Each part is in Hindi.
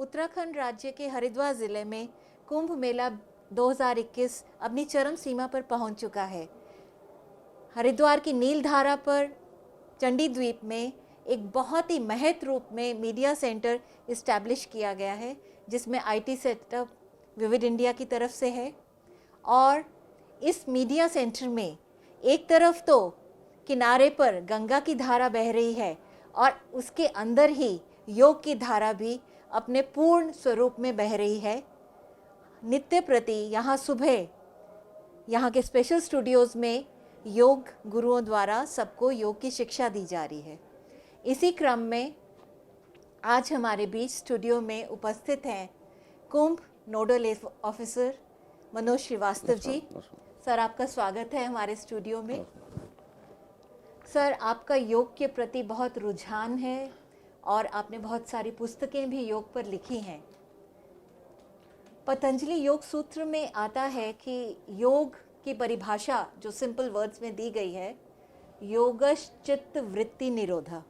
उत्तराखंड राज्य के हरिद्वार ज़िले में कुंभ मेला 2021 अपनी चरम सीमा पर पहुंच चुका है। हरिद्वार की नीलधारा पर चंडी द्वीप में एक बहुत ही महत्व रूप में मीडिया सेंटर इस्टेब्लिश किया गया है, जिसमें आईटी सेटअप विविध इंडिया की तरफ से है। और इस मीडिया सेंटर में एक तरफ तो किनारे पर गंगा की धारा बह रही है और उसके अंदर ही योग की धारा भी अपने पूर्ण स्वरूप में बह रही है। नित्य प्रति यहाँ सुबह यहाँ के स्पेशल स्टूडियोज़ में योग गुरुओं द्वारा सबको योग की शिक्षा दी जा रही है। इसी क्रम में आज हमारे बीच स्टूडियो में उपस्थित हैं कुंभ nodal officer Manoj Srivastava ji. Sir, आपका स्वागत है हमारे स्टूडियो में। सर, आपका योग के प्रति बहुत रुझान है और आपने बहुत सारी पुस्तकें भी योग पर लिखी हैं। पतंजलि योग सूत्र में आता है कि योग की परिभाषा जो सिंपल वर्ड्स में दी गई है, योगश चित्त वृत्ति निरोधा।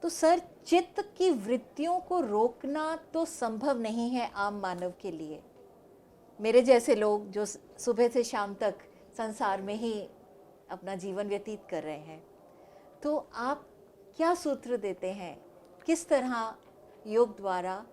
तो सर, चित्त की वृत्तियों को रोकना तो संभव नहीं है आम मानव के लिए। मेरे जैसे लोग जो सुबह से शाम तक संसार में ही अपना जीवन व्यतीत कर रहे हैं, तो आप क्या सूत्र देते हैं, किस तरह योग द्वारा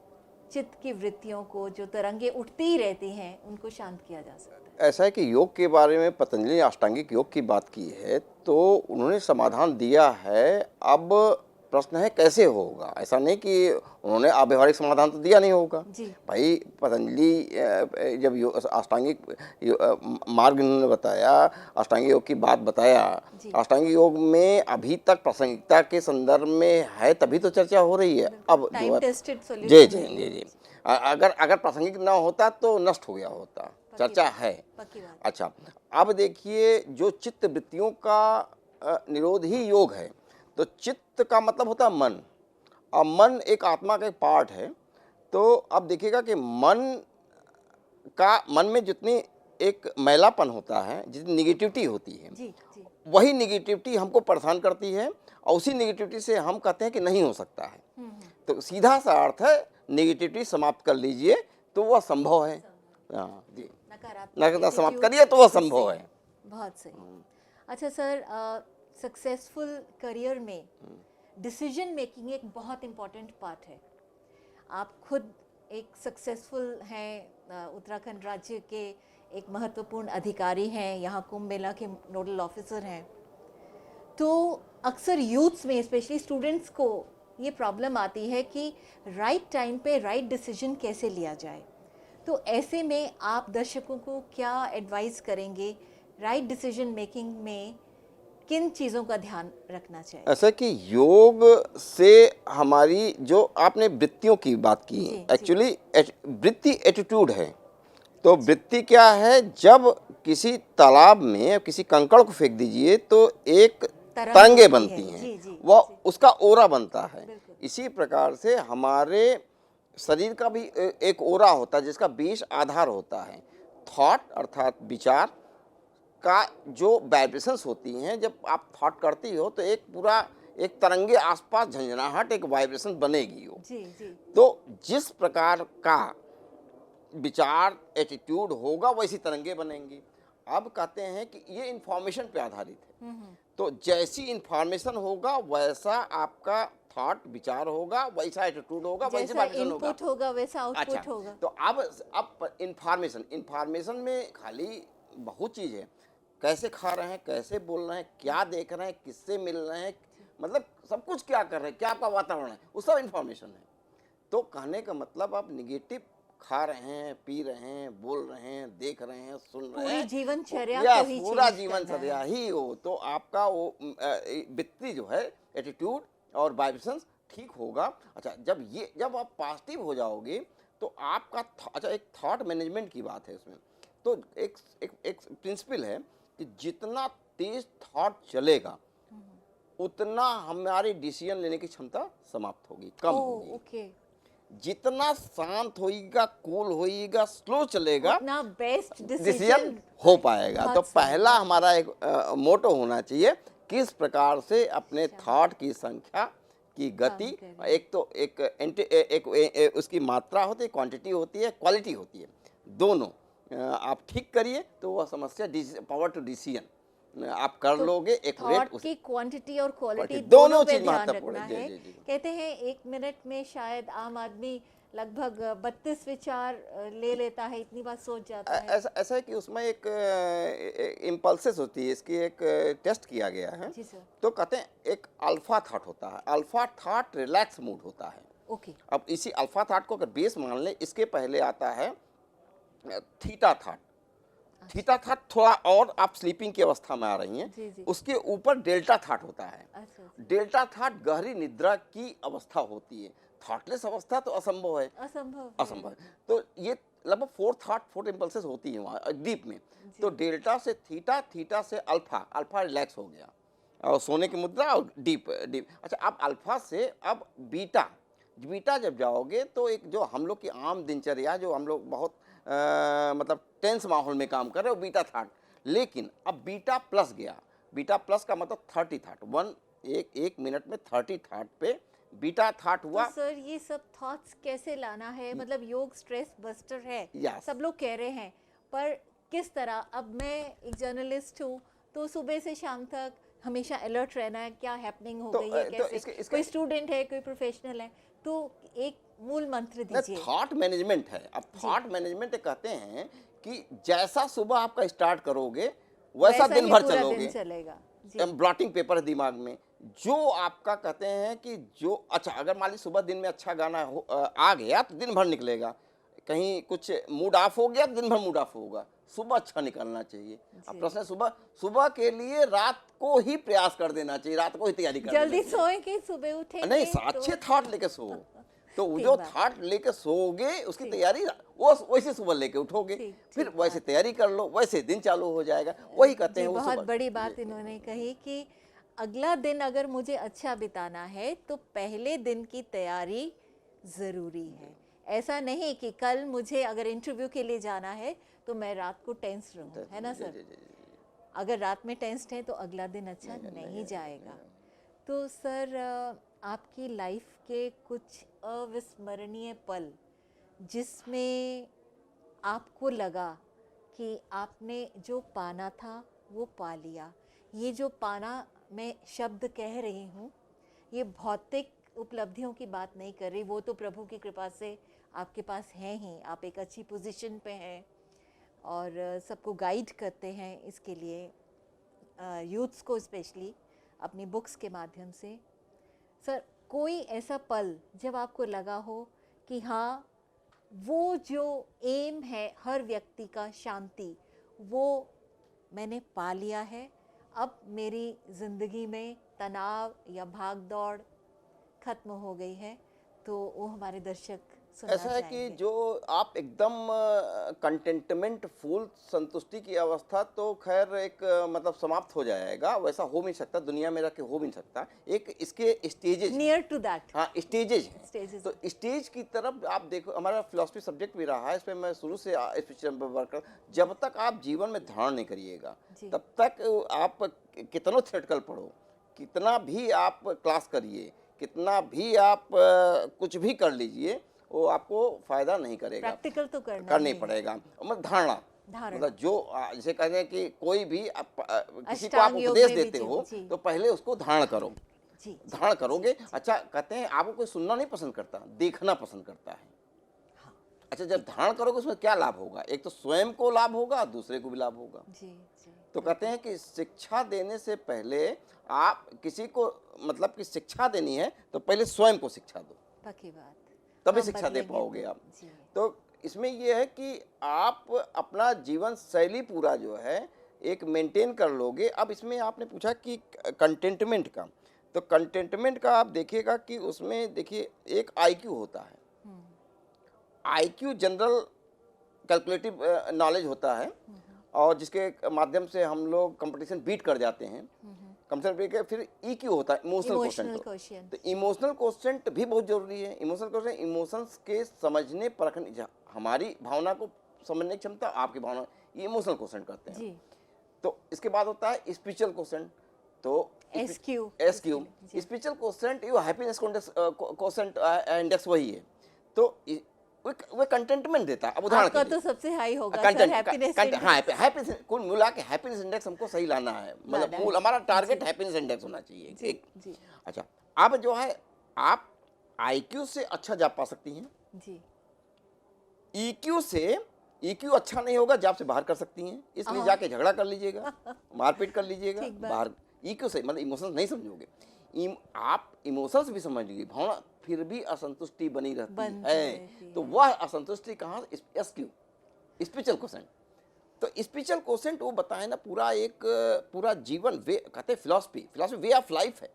चित्त की वृत्तियों को जो तरंगे उठती ही रहती हैं उनको शांत किया जा सकता है? ऐसा है कि योग के बारे में पतंजलि ने अष्टांगिक योग की बात की है, तो उन्होंने समाधान दिया है। अब प्रश्न है कैसे होगा। ऐसा नहीं कि उन्होंने आव्यवहारिक समाधान तो दिया नहीं होगा भाई। पतंजलि जब अष्टांगिक मार्ग उन्होंने बताया, अष्टांगिक योग की बात बताया, अष्टांगिक योग में अभी तक प्रासंगिकता के संदर्भ में है, तभी तो चर्चा हो रही है। अब जी जी जी जी अगर प्रासंगिक ना होता तो नष्ट हो गया होता। चर्चा है। अच्छा, अब देखिए, जो चित्त वृत्तियों का निरोध ही योग है। तो चित्त का मतलब होता है मन, और मन एक आत्मा का एक पार्ट है। तो अब देखिएगा कि मन में जितनी एक मैलापन होता है, जितनी निगेटिविटी होती है, वही निगेटिविटी हमको परेशान करती है, और उसी निगेटिविटी से हम कहते हैं कि नहीं हो सकता है। तो सीधा सा अर्थ है, निगेटिविटी समाप्त कर लीजिए तो वह संभव है। हाँ जी, नकारात्मकता समाप्त करिए तो वह संभव है। बहुत सही। अच्छा सर, सक्सेसफुल करियर में डिसीजन मेकिंग एक बहुत इम्पॉर्टेंट पार्ट है। आप खुद एक सक्सेसफुल हैं, उत्तराखंड राज्य के एक महत्वपूर्ण अधिकारी हैं, यहाँ कुंभ मेला के नोडल ऑफिसर हैं। तो अक्सर यूथ्स में, स्पेशली स्टूडेंट्स को ये प्रॉब्लम आती है कि राइट टाइम पे राइट डिसीजन कैसे लिया जाए। तो ऐसे में आप दर्शकों को क्या एडवाइस करेंगे, राइट डिसीजन मेकिंग में किन चीज़ों का ध्यान रखना चाहिए? ऐसा कि योग से हमारी, जो आपने वृत्तियों की बात की, एक्चुअली वृत्ति एटीट्यूड है। तो वृत्ति क्या है, जब किसी तालाब में किसी कंकड़ को फेंक दीजिए तो एक तरंगे बनती हैं, वह उसका ओरा बनता है। इसी प्रकार से हमारे शरीर का भी एक ओरा होता है, जिसका 20 आधार होता है। थॉट अर्थात विचार का जो वाइब्रेशंस होती हैं, जब आप थॉट करती हो तो एक पूरा एक तरंगे आसपास झंझनाहट, एक वाइब्रेशन बनेगी हो। तो जिस प्रकार का विचार एटीट्यूड होगा, वैसी तरंगे बनेंगी। अब कहते हैं कि ये इंफॉर्मेशन पे आधारित है। तो जैसी इंफॉर्मेशन होगा वैसा आपका थॉट विचार होगा, वैसा एटीट्यूड होगा, वैसा वाइब्रेशन होगा, वैसा आउटपुट होगा। तो अब इंफॉर्मेशन में खाली बहुत चीज़ है। कैसे खा रहे हैं, कैसे बोल रहे हैं, क्या देख रहे हैं, किससे मिल रहे हैं, मतलब सब कुछ क्या कर रहे हैं, क्या आपका वातावरण है, वो सब इन्फॉर्मेशन है। तो कहने का मतलब, आप निगेटिव खा रहे हैं, पी रहे हैं, बोल रहे हैं, देख रहे हैं, सुन रहे हैं, पूरा जीवनचर्या ही हो, तो आपका वो वृत्ति जो है, एटीट्यूड और वाइब्रेशंस ठीक होगा। अच्छा, जब आप पॉजिटिव हो जाओगे तो आपका अच्छा, एक थॉट मैनेजमेंट की बात है इसमें। तो एक प्रिंसिपल है कि जितना तेज थॉट चलेगा, उतना हमारी डिसीजन लेने की क्षमता समाप्त होगी, कम होगी। जितना शांत होइएगा, कूल होइएगा, स्लो चलेगा, उतना बेस्ट डिसीजन हो पाएगा। तो पहला हमारा एक मोटो होना चाहिए, किस प्रकार से अपने थॉट की संख्या की गति, कर रही है। एक तो एक उसकी मात्रा होती है, क्वांटिटी होती है, क्वालिटी होती है, दोनों आप ठीक करिए तो वह समस्या पावर टू डिसीजन आप कर तो लोगे एक रेट थॉट की क्वांटिटी और क्वालिटी क्वालिटी दोनों दोनों पे चीज ध्यान महत्वपूर्ण रखना है। है। जी जी जी। कहते हैं 1 मिनट में शायद आम आदमी लगभग 32 विचार ले लेता है, इतनी बात सोच जाता है। ऐसा ऐसा है कि उसमें एक इम्पल्सेस होती है, इसकी एक टेस्ट किया गया है। जी सर। तो कहते हैं एक अल्फा थॉट होता है, अल्फा थॉट रिलैक्स मूड होता है। ओके। अब इसी अल्फा थॉट को अगर बेस मान ले, इसके पहले आता है थीटा थॉट। थीटा थॉट थोड़ा और आप स्लीपिंग की अवस्था में आ रही हैं, जी जी। उसके ऊपर डेल्टा थॉट होता है। अच्छा अच्छा। डेल्टा थॉट गहरी निद्रा की अवस्था होती है, थॉटलेस अवस्था तो असंभव है, असंभव है। असंभव है। तो ये लगभग 4 इम्पल्सेस होती हैं वहाँ डीप में। जी। तो डेल्टा से थीटा, थीटा से अल्फा, अल्फा रिलैक्स हो गया और सोने की मुद्रा और डीप डीप। अच्छा, अब अल्फा से अब बीटा, बीटा जब जाओगे तो एक जो हम लोग की आम दिनचर्या, जो हम लोग बहुत मतलब टेंस माहौल में काम कर रहे हो, बीटा थॉट। लेकिन अब बीटा प्लस गया, बीटा प्लस का मतलब 30 थॉट, एक मिनट में 30 थॉट पे बीटा थॉट हुआ। तो सर ये सब थॉट्स कैसे लाना है? मतलब योग स्ट्रेस बस्टर है, Yes. सब लोग कह रहे हैं, पर किस तरह? अब मैं एक जर्नलिस्ट हूँ, तो सुबह से शाम तक हमेशा अलर्ट रहना है, क्या हैपनिंग हो तो, गई है, तो कैसे? इसका कोई स्टूडेंट है, कोई प्रोफेशनल है, तो एक मूल मंत्र दीजिए। थॉट मैनेजमेंट है। अब थॉट मैनेजमेंट कहते हैं कि जैसा सुबह आपका स्टार्ट करोगे वैसा दिन ही भर पूरा दिन चलोगे। चलेगा। जी। ब्लॉटिंग पेपर है दिमाग में, जो आपका कहते हैं कि जो अच्छा, अगर मान ली सुबह दिन में अच्छा गाना आ गया तो दिन भर निकलेगा, कहीं कुछ मूड ऑफ हो गया तो दिन भर मूड ऑफ होगा, सुबह अच्छा निकलना चाहिए। अब प्रश्न है, सुबह सुबह के लिए रात को ही प्रयास कर देना चाहिए, रात को ही तैयारी कर जल्दी देना चाहिए। सोए कि सुबह उठेंगे? नहीं, तो अच्छे थॉट लेके सो, तो वो ठीक जो बात। थॉट लेके सोओगे उसकी ठीक। तैयारी वो वैसे सुबह लेके उठोगे, ठीक, फिर ठीक वैसे बात। तैयारी कर लो, वैसे दिन चालू हो जाएगा। वही कहते हैं जी, वो बहुत सुबह। बड़ी बात इन्होंने कही कि अगला दिन अगर मुझे अच्छा बिताना है तो पहले दिन की तैयारी ज़रूरी है। ऐसा नहीं कि कल मुझे अगर इंटरव्यू के लिए जाना है तो मैं रात को टेंस रहूं, है ना सर? अगर रात में टेंस्ड है तो अगला दिन अच्छा नहीं जाएगा। तो सर आपकी लाइफ के कुछ अविस्मरणीय पल जिसमें आपको लगा कि आपने जो पाना था वो पा लिया। ये जो पाना मैं शब्द कह रही हूँ, ये भौतिक उपलब्धियों की बात नहीं कर रही, वो तो प्रभु की कृपा से आपके पास है ही। आप एक अच्छी पोजीशन पे हैं और सबको गाइड करते हैं इसके लिए, यूथ्स को स्पेशली अपनी बुक्स के माध्यम से। सर कोई ऐसा पल जब आपको लगा हो कि हाँ, वो जो एम है हर व्यक्ति का, शांति, वो मैंने पा लिया है, अब मेरी ज़िंदगी में तनाव या भाग दौड़ खत्म हो गई है, तो वो हमारे दर्शक सुनना ऐसा है कि चाहेंगे। जो आप एकदम कंटेंटमेंट फुल संतुष्टि की अवस्था तो खैर एक मतलब समाप्त हो जाएगा, वैसा हो नहीं सकता, दुनिया में रह के हो भी नहीं सकता। एक इसके स्टेजेज, नियर टू दैट हाँ स्टेजेज हैं। स्टेजेस। तो स्टेज की तरफ आप देखो, हमारा फिलॉसफी सब्जेक्ट भी रहा है, इस पर मैं शुरू से इस विषय में वर्क कर, जब तक आप जीवन में धारण नहीं करिएगा जी। तब तक आप कितना थ्योरेटिकल पढ़ो, कितना भी आप क्लास करिए, कितना भी आप कुछ भी कर लीजिए, वो आपको फायदा नहीं करेगा। प्रैक्टिकल तो करना करनी ही है। पड़ेगा। मतलब धारणा, धारणा। मतलब जो जैसे कहते हैं कि कोई भी किसी को आप अष्टांग योग उपदेश में भी देते जी, हो जी। तो पहले उसको धारण करो। जी, जी, धारण करोगे, अच्छा कहते हैं आपको कोई सुनना नहीं पसंद करता, देखना पसंद करता है। हाँ, अच्छा, जब धारण करोगे उसमें क्या लाभ होगा? एक तो स्वयं को लाभ होगा, दूसरे को भी लाभ होगा। जी, जी। तो कहते हैं कि शिक्षा देने से पहले आप किसी को मतलब कि शिक्षा देनी है तो पहले स्वयं को शिक्षा दो, पक्की बात। तभी हम शिक्षा दे बदलेंगे पाओगे तो। आप। जी। तो इसमें ये है कि आप अपना जीवन शैली पूरा जो है एक मेंटेन कर लोगे। अब इसमें आपने पूछा कि कंटेंटमेंट का, तो कंटेंटमेंट का आप देखिएगा कि उसमें देखिए एक आईक्यू होता है। आईक्यू जनरल कैलकुलेटिव नॉलेज होता है और जिसके माध्यम से हम लोग कंपटीशन बीट कर जाते हैं। कंपटीशन फिर ईक्यू होता है, इमोशनल इमोशनल क्वोशेंट। क्वेश्चन। तो इमोशनल क्वोशेंट भी बहुत जरूरी है। इमोशनल क्वोशेंट इमोशंस के समझने परखने, हमारी भावना को समझने की क्षमता, आपकी भावना, ये इमोशनल क्वोशेंट करते हैं। जी। तो इसके बाद होता है स्पिरिचुअल क्वोशेंट। तो SQ SQ स्पिरिचुअल कोशेंट, ये हैप्पीनेस कोशेंट इंडेक्स वही है। तो वो कंटेंटमेंट देता है। अब उदाहरण आपका के तो लिए सबसे हाई होगा कंटेंट सर, हैप्पीनेस हाँ, हैप्पीनेस कुल मिला के हैप्पीनेस इंडेक्स हमको सही लाना है, मतलब लाना मूल है। हमारा टारगेट हैप्पीनेस इंडेक्स होना चाहिए जी एक। जी अच्छा, अब जो है आप IQ से अच्छा जाप पा सकती हैं, जी। EQ से EQ अच्छा नहीं होगा, जाप से बाहर कर सकती हैं, इसलिए जाके झगड़ा कर लीजिएगा, मारपीट कर लीजिएगा ठीक बात। बाहर। EQ से मतलब इमोशंस नहीं समझोगे, आप इमोशंस भी समझ लीजिए, भावना, फिर भी असंतुष्टि बनी रहती है। तो वह असंतुष्टि कहाँ? SQ spiritual quotient. तो स्पिरिचुअल कोशेंट वो बताए ना, पूरा एक पूरा जीवन वे कहते हैं, फिलॉसफी वे ऑफ लाइफ है।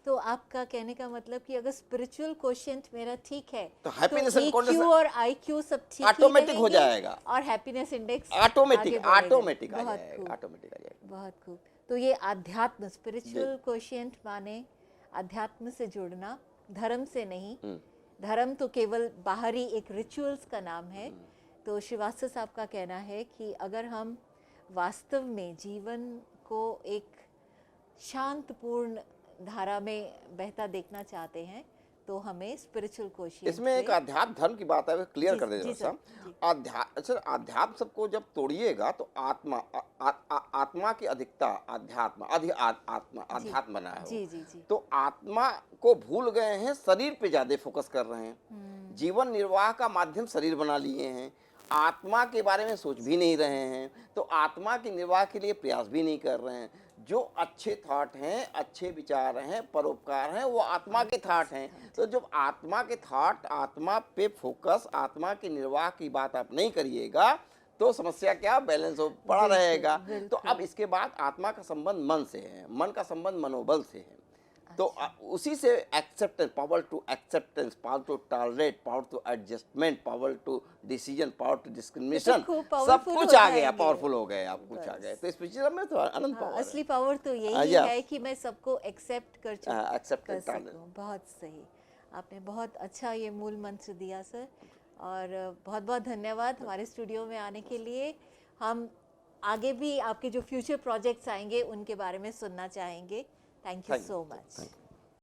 तो आपका कहने का मतलब कि अगर स्पिरिचुअल क्वोशिएंट मेरा ठीक है तो happiness and EQ consciousness और IQ सब ठीक ही ऑटोमेटिक हो रहेंगे जाएगा। और हैप्पीनेस इंडेक्स ऑटोमेटिक आ बहुत जाएगा, खूब, ऑटोमेटिक आ जाएगा। बहुत खूब। तो ये अध्यात्म स्पिरिचुअल क्वोशिएंट माने अध्यात्म से जुड़ना, धर्म से नहीं। धर्म तो केवल बाहरी एक रिचुअल्स का नाम है। तो श्रीवास्तव साहब का कहना है कि अगर हम वास्तव में जीवन को एक शांतपूर्ण धारा में बहता देखना चाहते हैं तो हमें स्पिरिचुअल क्वोशिएंट इसमें एक अध्यात्म धर्म की बात है, क्लियर कर देते जी हैं सर, साहब। अच्छा, अध्यात्म सबको जब तोड़िएगा तो आत्मा की अधिकता, अध्यात्म बना है वो। जी। तो आत्मा को भूल गए हैं, शरीर पे ज्यादा फोकस कर रहे हैं, जीवन निर्वाह का माध्यम शरीर बना लिए हैं, आत्मा के बारे में सोच भी नहीं रहे हैं, तो आत्मा के निर्वाह के लिए प्रयास भी नहीं कर रहे हैं। जो अच्छे थॉट हैं, अच्छे विचार हैं, परोपकार हैं, वो आत्मा के थॉट हैं। तो जब आत्मा के थॉट, आत्मा पे फोकस, आत्मा के निर्वाह की बात आप नहीं करिएगा तो समस्या क्या? बैलेंस हो पड़ा रहेगा। तो अब इसके बाद आत्मा का संबंध मन से है, मन का संबंध मनोबल से है। तो उसी से acceptance, power to acceptance, power to tolerate, power to adjustment, power to decision, power to discrimination, सब कुछ आ गया, पावरफुल हो गए आप, कुछ आ गए। तो स्पिरिचुअल में तो अनंत पावर है। असली पावर तो यही है कि मैं सबको एक्सेप्ट कर सकूं। बहुत सही, आपने बहुत अच्छा ये मूल मंत्र दिया सर, और बहुत बहुत धन्यवाद हमारे स्टूडियो में आने के लिए। हम आगे भी आपके जो फ्यूचर प्रोजेक्ट्स आएंगे उनके बारे में सुनना चाहेंगे। Thank you so much.